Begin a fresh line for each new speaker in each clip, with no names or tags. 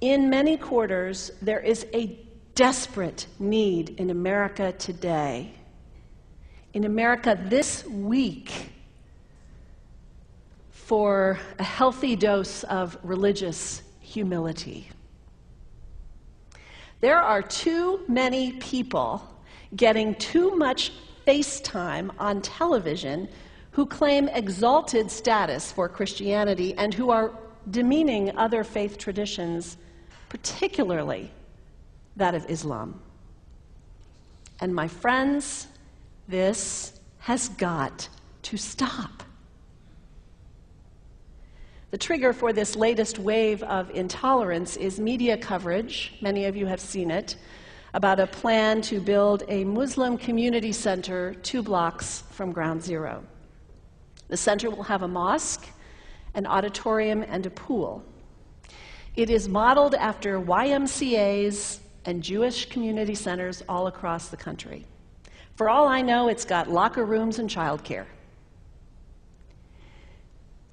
In many quarters, there is a desperate need in America today, in America this week, for a healthy dose of religious humility. There are too many people getting too much FaceTime on television who claim exalted status for Christianity and who are demeaning other faith traditions, particularly that of Islam. And my friends, this has got to stop. The trigger for this latest wave of intolerance is media coverage, many of you have seen it, about a plan to build a Muslim community center 2 blocks from Ground Zero. The center will have a mosque, an auditorium, and a pool. It is modeled after YMCAs and Jewish community centers all across the country. For all I know, it's got locker rooms and childcare.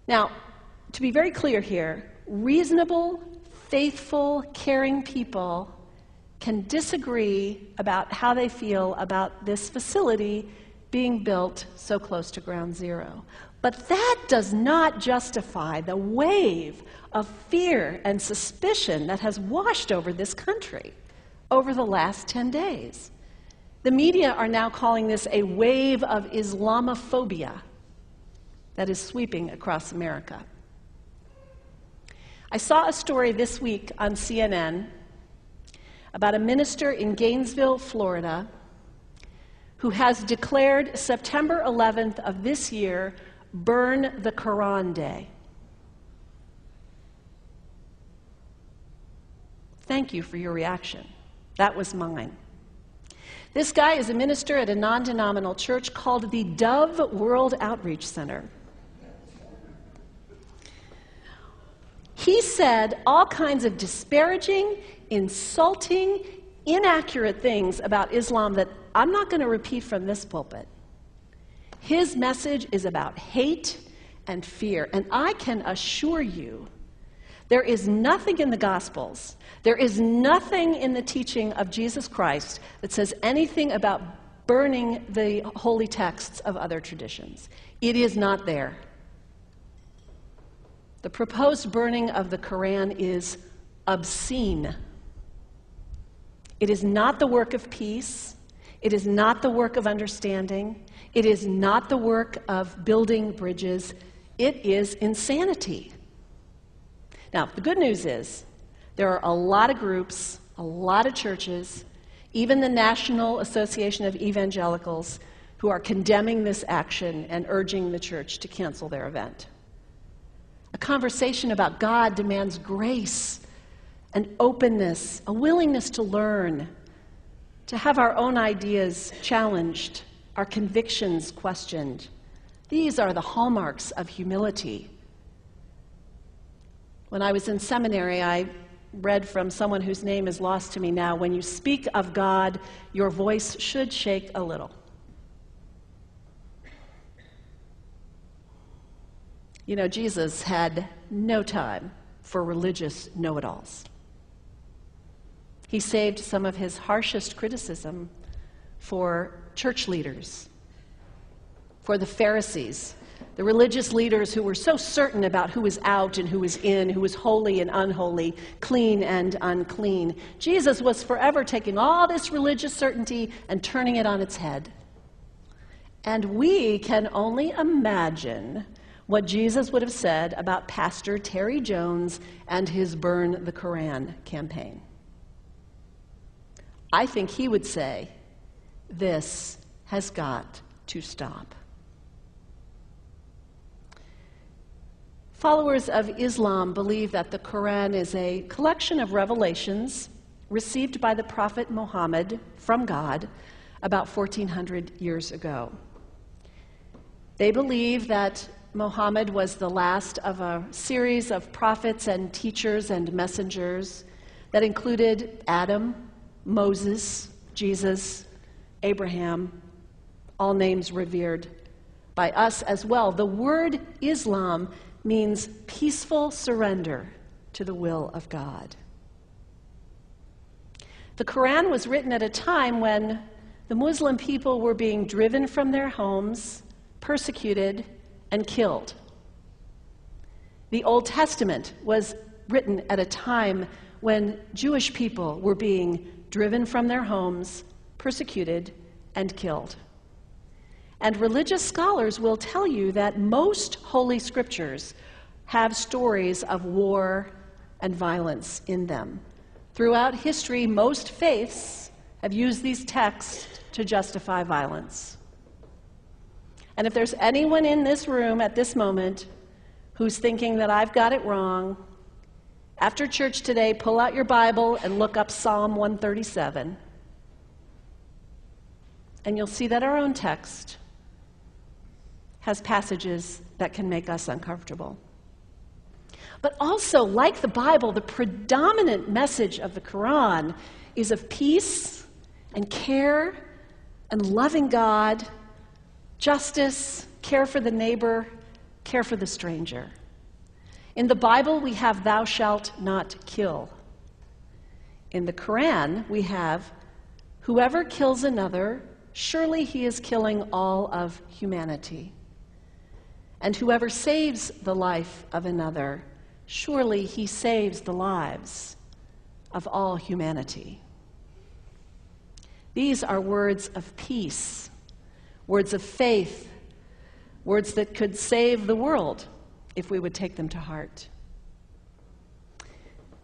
Now, to be very clear here, reasonable, faithful, caring people can disagree about how they feel about this facility being built so close to Ground Zero. But that does not justify the wave of fear and suspicion that has washed over this country over the last 10 days. The media are now calling this a wave of Islamophobia that is sweeping across America. I saw a story this week on CNN about a minister in Gainesville, Florida, who has declared September 11th of this year Burn the Quran Day. Thank you for your reaction. That was mine. This guy is a minister at a non-denominational church called the Dove World Outreach Center. He said all kinds of disparaging, insulting, inaccurate things about Islam that I'm not going to repeat from this pulpit. His message is about hate and fear, and I can assure you there is nothing in the Gospels, there is nothing in the teaching of Jesus Christ that says anything about burning the holy texts of other traditions. It is not there. The proposed burning of the Quran is obscene. It is not the work of peace. It is not the work of understanding. It is not the work of building bridges. It is insanity. Now, the good news is there are a lot of groups, a lot of churches, even the National Association of Evangelicals, who are condemning this action and urging the church to cancel their event. A conversation about God demands grace and openness, a willingness to learn, to have our own ideas challenged, our convictions questioned. These are the hallmarks of humility. When I was in seminary, I read from someone whose name is lost to me now, when you speak of God, your voice should shake a little. You know, Jesus had no time for religious know-it-alls. He saved some of his harshest criticism for church leaders, for the Pharisees, the religious leaders who were so certain about who was out and who was in, who was holy and unholy, clean and unclean. Jesus was forever taking all this religious certainty and turning it on its head. And we can only imagine what Jesus would have said about Pastor Terry Jones and his Burn the Quran campaign. I think he would say, this has got to stop. Followers of Islam believe that the Quran is a collection of revelations received by the Prophet Muhammad from God about 1400 years ago. They believe that Muhammad was the last of a series of prophets and teachers and messengers that included Adam, Moses, Jesus, Abraham, all names revered by us as well. The word Islam means peaceful surrender to the will of God. The Quran was written at a time when the Muslim people were being driven from their homes, persecuted, and killed. The Old Testament was written at a time when Jewish people were being driven from their homes, persecuted, and killed. And religious scholars will tell you that most Holy Scriptures have stories of war and violence in them. Throughout history, most faiths have used these texts to justify violence. And if there's anyone in this room at this moment who's thinking that I've got it wrong, after church today, pull out your Bible and look up Psalm 137. And you'll see that our own text has passages that can make us uncomfortable. But also, like the Bible, the predominant message of the Quran is of peace and care and loving God, justice, care for the neighbor, care for the stranger. In the Bible, we have thou shalt not kill. In the Quran, we have whoever kills another, surely he is killing all of humanity. And whoever saves the life of another, surely he saves the lives of all humanity. These are words of peace, words of faith, words that could save the world if we would take them to heart.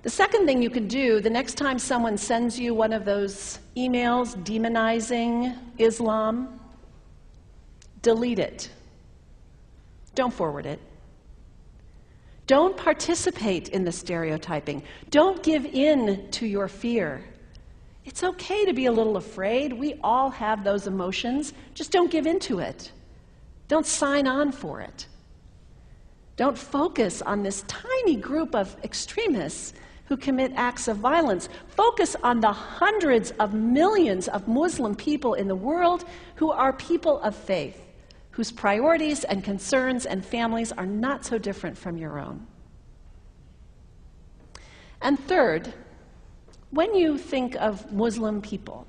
The second thing you can do, the next time someone sends you one of those emails demonizing Islam, delete it. Don't forward it. Don't participate in the stereotyping. Don't give in to your fear. It's okay to be a little afraid. We all have those emotions. Just don't give in to it. Don't sign on for it. Don't focus on this tiny group of extremists who commit acts of violence. Focus on the hundreds of millions of Muslim people in the world who are people of faith, whose priorities and concerns and families are not so different from your own. And third, when you think of Muslim people,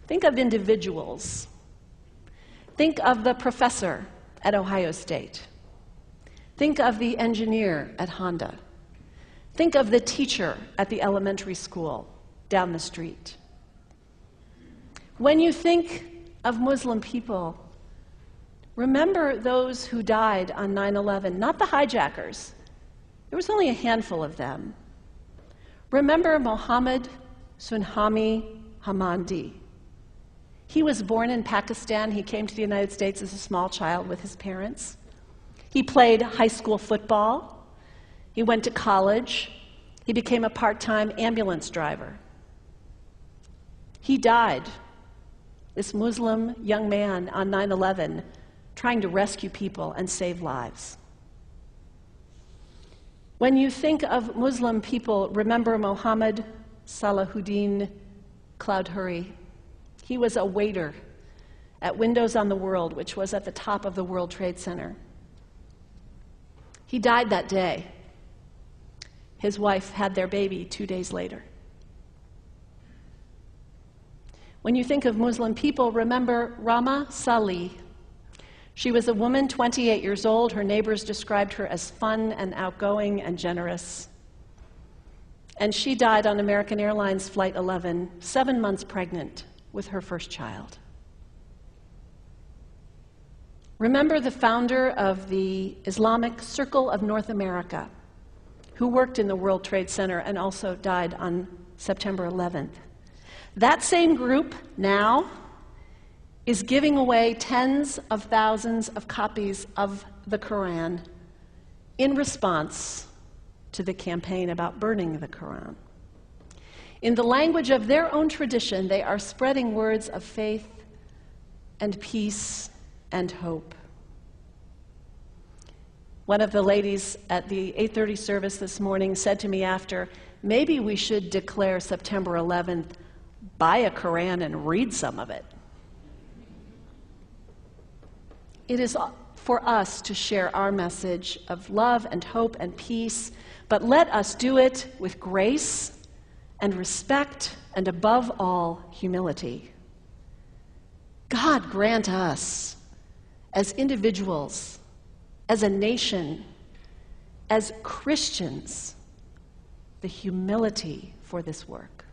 think of individuals. Think of the professor at Ohio State. Think of the engineer at Honda. Think of the teacher at the elementary school down the street. When you think of Muslim people, remember those who died on 9/11, not the hijackers. There was only a handful of them. Remember Mohammed Sunhami Hamandi. He was born in Pakistan. He came to the United States as a small child with his parents. He played high school football. He went to college. He became a part-time ambulance driver. He died, this Muslim young man, on 9/11, trying to rescue people and save lives. When you think of Muslim people, remember Mohammed Salahuddin Cloudhurry. He was a waiter at Windows on the World, which was at the top of the World Trade Center. He died that day. His wife had their baby 2 days later. When you think of Muslim people, remember Rama Salih. She was a woman, 28 years old. Her neighbors described her as fun and outgoing and generous. And she died on American Airlines Flight 11, 7 months pregnant with her first child. Remember the founder of the Islamic Circle of North America, who worked in the World Trade Center and also died on September 11th. That same group now is giving away tens of thousands of copies of the Quran in response to the campaign about burning the Quran. In the language of their own tradition, they are spreading words of faith and peace and hope. One of the ladies at the 8:30 service this morning said to me after, maybe we should declare September 11th, buy a Quran and read some of it. It is for us to share our message of love and hope and peace, but let us do it with grace and respect, and above all, humility. God grant us, as individuals, as a nation, as Christians, the humility for this work.